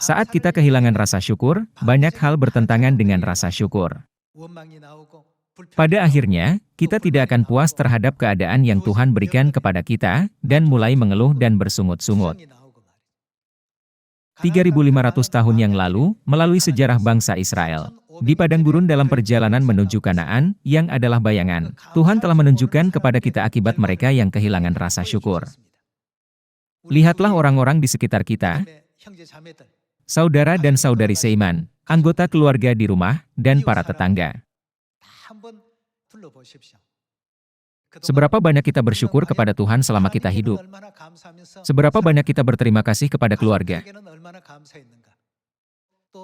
Saat kita kehilangan rasa syukur, banyak hal bertentangan dengan rasa syukur. Pada akhirnya, kita tidak akan puas terhadap keadaan yang Tuhan berikan kepada kita, dan mulai mengeluh dan bersungut-sungut. 3.500 tahun yang lalu, melalui sejarah bangsa Israel, di padang gurun dalam perjalanan menuju Kanaan, yang adalah bayangan, Tuhan telah menunjukkan kepada kita akibat mereka yang kehilangan rasa syukur. Lihatlah orang-orang di sekitar kita, saudara dan saudari seiman, anggota keluarga di rumah, dan para tetangga. Seberapa banyak kita bersyukur kepada Tuhan selama kita hidup? Seberapa banyak kita berterima kasih kepada keluarga?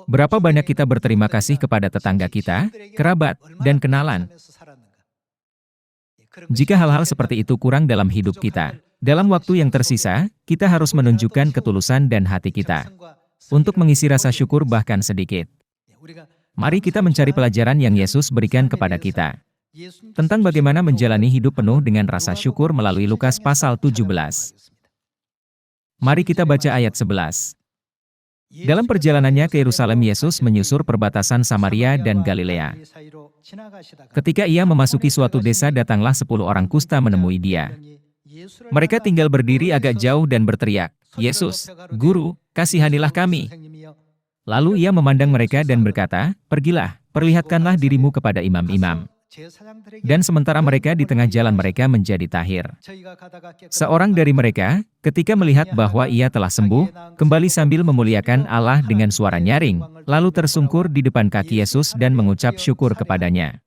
Berapa banyak kita berterima kasih kepada tetangga kita, kerabat, dan kenalan? Jika hal-hal seperti itu kurang dalam hidup kita, dalam waktu yang tersisa, kita harus menunjukkan ketulusan dan hati kita untuk mengisi rasa syukur bahkan sedikit. Mari kita mencari pelajaran yang Yesus berikan kepada kita tentang bagaimana menjalani hidup penuh dengan rasa syukur melalui Lukas pasal 17. Mari kita baca ayat 11. Dalam perjalanannya ke Yerusalem, Yesus menyusur perbatasan Samaria dan Galilea. Ketika ia memasuki suatu desa, datanglah 10 orang kusta menemui dia. Mereka tinggal berdiri agak jauh dan berteriak, "Yesus, Guru, kasihanilah kami." Lalu ia memandang mereka dan berkata, "Pergilah, perlihatkanlah dirimu kepada imam-imam." Dan sementara mereka di tengah jalan, mereka menjadi tahir. Seorang dari mereka, ketika melihat bahwa ia telah sembuh, kembali sambil memuliakan Allah dengan suara nyaring, lalu tersungkur di depan kaki Yesus dan mengucap syukur kepadanya.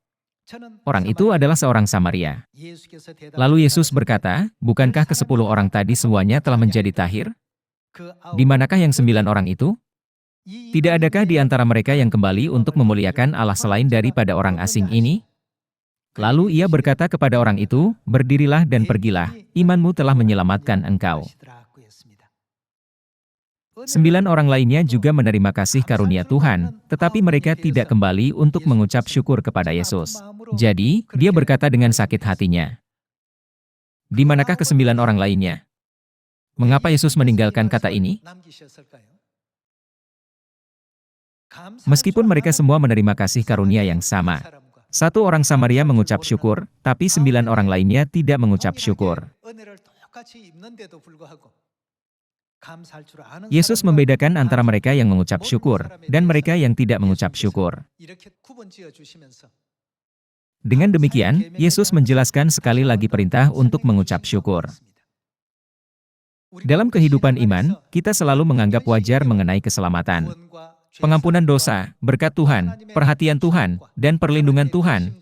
Orang itu adalah seorang Samaria. Lalu Yesus berkata, "Bukankah ke-10 orang tadi semuanya telah menjadi tahir? Di manakah yang 9 orang itu? Tidak adakah di antara mereka yang kembali untuk memuliakan Allah selain daripada orang asing ini?" Lalu ia berkata kepada orang itu, "Berdirilah dan pergilah, imanmu telah menyelamatkan engkau." 9 orang lainnya juga menerima kasih karunia Tuhan, tetapi mereka tidak kembali untuk mengucap syukur kepada Yesus. Jadi, dia berkata dengan sakit hatinya, "Di manakah ke-9 orang lainnya?" Mengapa Yesus meninggalkan kata ini? Meskipun mereka semua menerima kasih karunia yang sama, 1 orang Samaria mengucap syukur, tapi 9 orang lainnya tidak mengucap syukur. Yesus membedakan antara mereka yang mengucap syukur dan mereka yang tidak mengucap syukur. Dengan demikian, Yesus menjelaskan sekali lagi perintah untuk mengucap syukur. Dalam kehidupan iman, kita selalu menganggap wajar mengenai keselamatan, pengampunan dosa, berkat Tuhan, perhatian Tuhan, dan perlindungan Tuhan.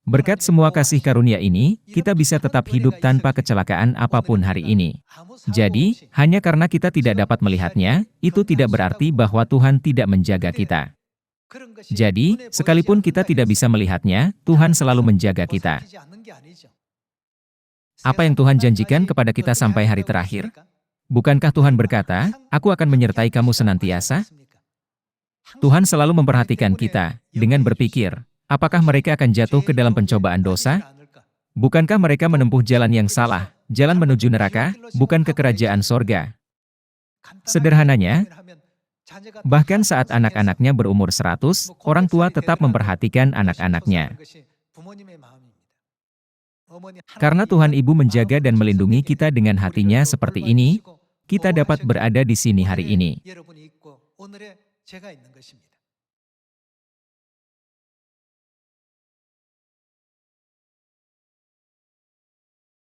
Berkat semua kasih karunia ini, kita bisa tetap hidup tanpa kecelakaan apapun hari ini. Jadi, hanya karena kita tidak dapat melihatnya, itu tidak berarti bahwa Tuhan tidak menjaga kita. Jadi, sekalipun kita tidak bisa melihatnya, Tuhan selalu menjaga kita. Apa yang Tuhan janjikan kepada kita sampai hari terakhir? Bukankah Tuhan berkata, "Aku akan menyertai kamu senantiasa"? Tuhan selalu memperhatikan kita, dengan berpikir, apakah mereka akan jatuh ke dalam pencobaan dosa? Bukankah mereka menempuh jalan yang salah, jalan menuju neraka, bukan ke kerajaan sorga? Sederhananya, bahkan saat anak-anaknya berumur 100, orang tua tetap memperhatikan anak-anaknya. Karena Tuhan Ibu menjaga dan melindungi kita dengan hatinya seperti ini, kita dapat berada di sini hari ini.